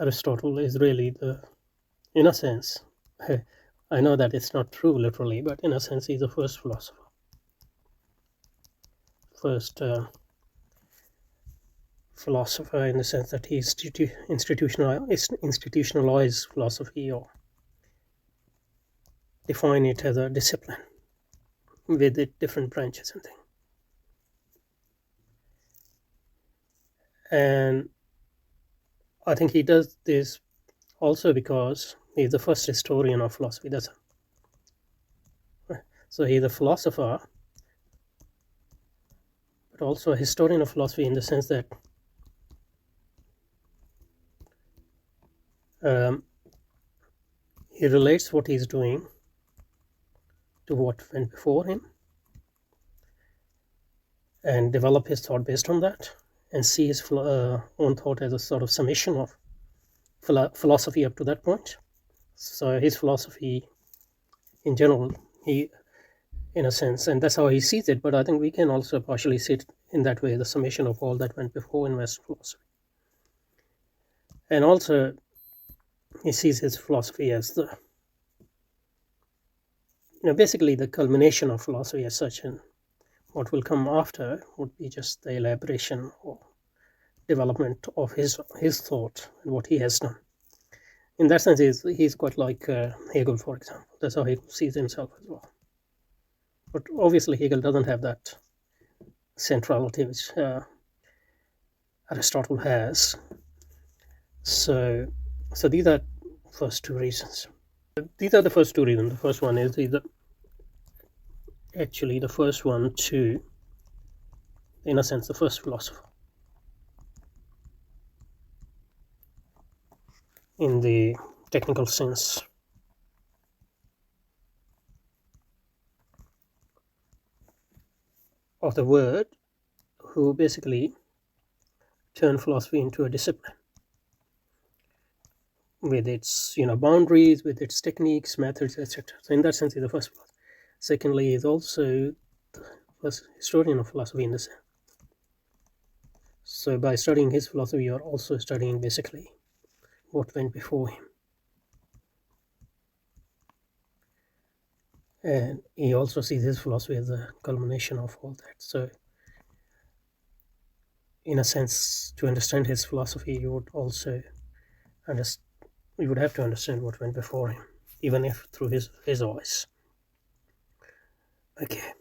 Aristotle is really in a sense, I know that it's not true literally, but in a sense, he's the first philosopher, first philosopher in the sense that he institutionalized philosophy or define it as a discipline with its different branches and things. And I think he does this also because he's the first historian of philosophy. So he's a philosopher, but also a historian of philosophy in the sense that he relates what he's doing to what went before him and develop his thought based on that, and see his own thought as a sort of summation of philosophy up to that point. So his philosophy in general, he, in a sense, and that's how he sees it, but I think we can also partially see it in that way, the summation of all that went before in Western philosophy. And also he sees his philosophy as basically the culmination of philosophy as such, and what will come after would be just the elaboration or development of his thought and what he has done. In that sense, he's quite like Hegel, for example. That's how Hegel sees himself as well. But obviously, Hegel doesn't have that centrality which Aristotle has. So these are first two reasons. These are the first two reasons. The first one is actually the first one to, in a sense, the first philosopher in the technical sense of the word, who basically turned philosophy into a discipline with its boundaries, with its techniques, methods, etc. So in that sense, he's the first philosopher. Secondly, he's also the first historian of philosophy in the sense. So by studying his philosophy, you're also studying basically what went before him. And he also sees his philosophy as a culmination of all that. So in a sense, to understand his philosophy, you would also you would have to understand what went before him, even if through his eyes. Okay.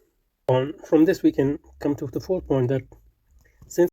From this, we can come to the fourth point, that